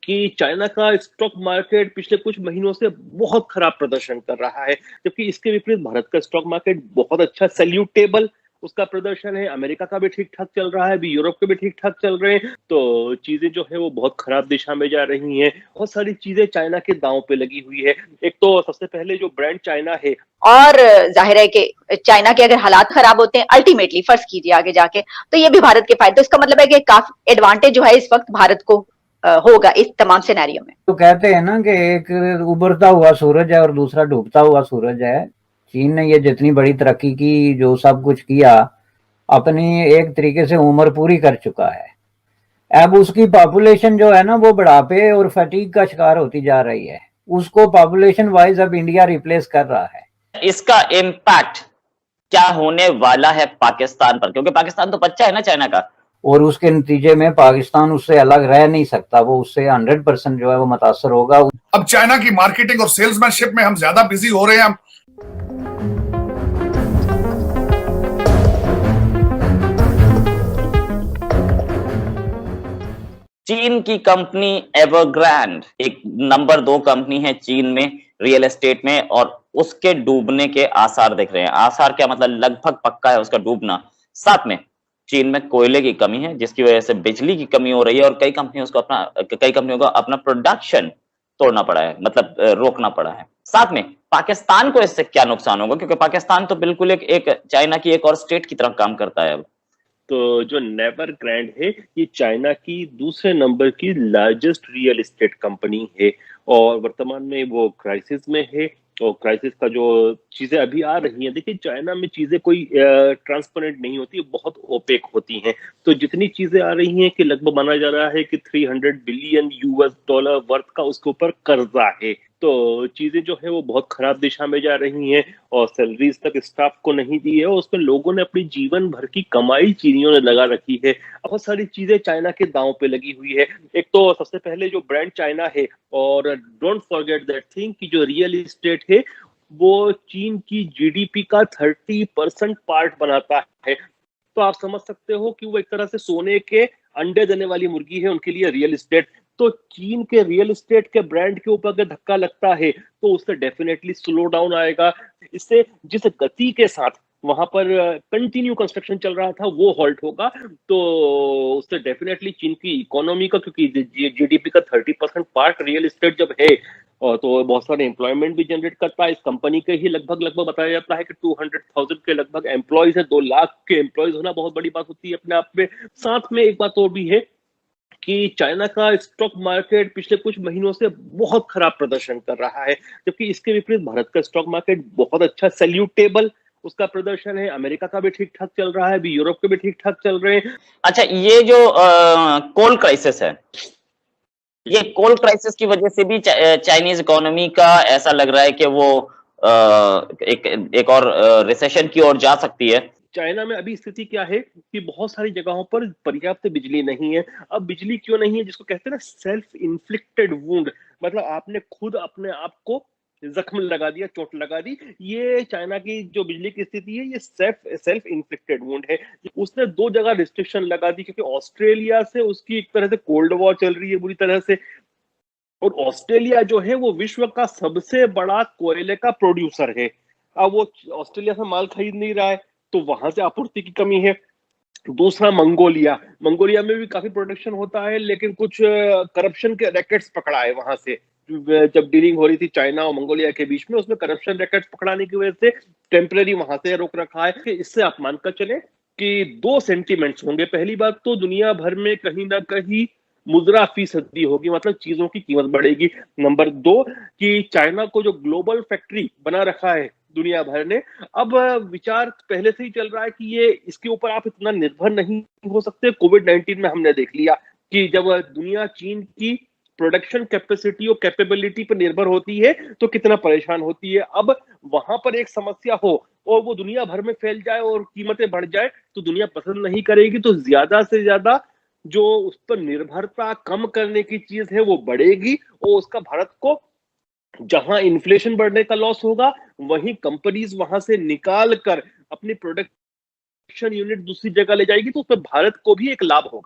कि चाइना का stock market पिछले कुछ महीनों से बहुत खराब प्रदर्शन कर रहा है, जबकि इसके विपरीत भारत का स्टॉक मार्केट बहुत अच्छा सैल्यूटेबल उसका प्रदर्शन है। अमेरिका का भी ठीक-ठाक चल रहा है, अभी यूरोप के भी ठीक-ठाक चल रहे हैं। तो चीज़ें जो है वो बहुत खराब दिशा में जा रही हैं। बहुत सारी चीज़ें चाइना के दाँव पे लगी हुई है। एक तो सबसे पहले जो ब्रांड चाइना है, और जाहिर है कि चाइना के अगर हालात खराब होते हैं अल्टीमेटली फर्ज कीजिए आगे जाके तो ये भी भारत के फायदे, तो इसका मतलब है कि काफी एडवांटेज जो है इस वक्त भारत को होगा इस तमाम सिनेरियो में। तो कहते हैं ना कि एक उभरता हुआ सूरज है और दूसरा डूबता हुआ सूरज है। चीन ने ये जितनी बड़ी तरक्की की, जो सब कुछ किया, अपनी एक तरीके से उम्र पूरी कर चुका है। अब उसकी पॉपुलेशन जो है ना वो बुढ़ापे और फटीग का शिकार होती जा रही है। उसको पॉपुलेशन वाइज अब इंडिया रिप्लेस कर रहा है। इसका इम्पैक्ट क्या होने वाला है पाकिस्तान पर, क्योंकि पाकिस्तान तो बच्चा है ना चाइना का, और उसके नतीजे में पाकिस्तान उससे अलग रह नहीं सकता। वो उससे 100% जो है वो मुतासर होगा। अब चाइना की मार्केटिंग और सेल्समैनशिप में हम ज्यादा बिजी हो रहे हैं। चीन की कंपनी एवरग्रैंड एक नंबर 2 कंपनी है चीन में रियल एस्टेट में, और उसके डूबने के आसार दिख रहे हैं। आसार क्या मतलब, लगभग पक्का है उसका डूबना। साथ में चीन में कोयले की कमी है, जिसकी वजह से बिजली की कमी हो रही है, और कई कंपनियों को अपना प्रोडक्शन तोड़ना पड़ा है, मतलब रोकना पड़ा है। साथ में पाकिस्तान को इससे क्या नुकसान होगा, क्योंकि पाकिस्तान तो बिल्कुल एक चाइना की एक और स्टेट की तरह काम करता है अब। तो जो नेवर ग्रैंड है, ये चाइना की दूसरे नंबर की लार्जेस्ट रियल एस्टेट कंपनी है और वर्तमान में वो क्राइसिस में है। और क्राइसिस का जो चीजें अभी आ रही हैं, देखिए चाइना में चीजें कोई ट्रांसपेरेंट नहीं होती, बहुत ओपेक होती हैं। तो जितनी चीजें आ रही हैं कि लगभग माना जा रहा है कि 300 बिलियन यूएस डॉलर वर्थ का उसके ऊपर कर्जा है। तो चीजें जो है वो बहुत खराब दिशा में जा रही हैं और सैलरीज तक स्टाफ को नहीं दी है और उसमें लोगों ने अपनी जीवन भर की कमाई चीनियों ने लगा रखी है। बहुत सारी चीजें चाइना के दांव पे लगी हुई है। एक तो सबसे पहले जो ब्रांड चाइना है, और डोंट फॉरगेट दैट थिंग कि जो रियल एस्टेट है वो चीन की जीडीपी का 30% पार्ट बनाता है। तो आप समझ सकते हो कि वो एक तरह से सोने के अंडे देने वाली मुर्गी है उनके लिए रियल एस्टेट। तो चीन के रियल एस्टेट के ब्रांड के ऊपर अगर धक्का लगता है तो उससे डेफिनेटली स्लो डाउन आएगा। इससे जिस गति के साथ वहां पर कंटिन्यू कंस्ट्रक्शन चल रहा था वो हॉल्ट होगा। तो उससे डेफिनेटली चीन की इकोनॉमी का, क्योंकि जीडीपी का 30% पार्ट रियल एस्टेट जब है, और तो बहुत सारे एम्प्लॉयमेंट भी जनरेट करता है। इस कंपनी के ही लगभग लगभग बताया जाता है कि 200,000 के लगभग एम्प्लॉयज है। 2 लाख के एम्प्लॉयज होना बहुत बड़ी बात होती है अपने आप में। साथ में एक बात और भी है कि चाइना का स्टॉक मार्केट पिछले कुछ महीनों से बहुत खराब प्रदर्शन कर रहा है, जबकि इसके विपरीत भारत का स्टॉक मार्केट बहुत अच्छा सैल्यूटेबल उसका प्रदर्शन है। अमेरिका का भी ठीक-ठाक चल रहा है, अभी यूरोप के भी ठीक-ठाक चल रहे हैं। अच्छा, ये जो कोल क्राइसिस है, ये कोल क्राइसिस की वजह से भी चाइनीज इकोनॉमी का ऐसा लग रहा है कि वो एक और रिसेशन की ओर जा सकती है। चाइना में अभी स्थिति क्या है कि बहुत सारी जगहों पर पर्याप्त बिजली नहीं है। अब बिजली क्यों नहीं है, जिसको कहते हैं ना सेल्फ इन्फ्लिक्टेड वुंड, मतलब आपने खुद अपने आप को जख्म लगा दिया, चोट लगा दी। ये चाइना की जो बिजली की स्थिति है ये सेल्फ इन्फ्लिक्टेड वुंड है। उसने 2 जगह रिस्ट्रिक्शन लगा दी, क्योंकि ऑस्ट्रेलिया से उसकी एक तरह से कोल्ड वॉर चल रही है बुरी तरह से। और ऑस्ट्रेलिया जो है वो विश्व का सबसे बड़ा कोयले का प्रोड्यूसर है। अब वो ऑस्ट्रेलिया से माल खरीद नहीं रहा है, तो वहां से आपूर्ति की कमी है। दूसरा मंगोलिया, मंगोलिया में भी काफी प्रोडक्शन होता है, लेकिन कुछ करप्शन के रैकेट्स पकड़ा है वहां से। जब डीलिंग हो रही थी चाइना और मंगोलिया के बीच में, उसमें करप्शन रैकेट्स पकड़ाने की वजह से टेम्पररी वहां से रोक रखा है। कि इससे आप मानकर चले कि 2 सेंटीमेंट्स होंगे। पहली बात तो दुनिया भर में कहीं ना कहीं मुद्रा फीसदी होगी, मतलब चीजों की कीमत बढ़ेगी। नंबर 2 कि चाइना को जो ग्लोबल फैक्ट्री बना रखा है दुनिया भर ने, अब विचार पहले से ही चल रहा है कि ये इसके ऊपर आप इतना निर्भर नहीं हो सकते। कोविड-19 में हमने देख लिया कि जब दुनिया चीन की प्रोडक्शन कैपेसिटी और कैपेबिलिटी पर निर्भर होती है तो कितना परेशान होती है। अब वहां पर एक समस्या हो और वो दुनिया भर में फैल जाए और कीमतें बढ़ जाए तो दुनिया पसंद नहीं करेगी। तो ज्यादा से ज्यादा जो उस पर निर्भरता कम करने की चीज है वो बढ़ेगी, और उसका भारत को जहां इन्फ्लेशन बढ़ने का लॉस होगा, वहीं कंपनीज वहां से निकाल कर अपनी प्रोडक्शन यूनिट दूसरी जगह ले जाएगी, तो उसमें भारत को भी एक लाभ होगा।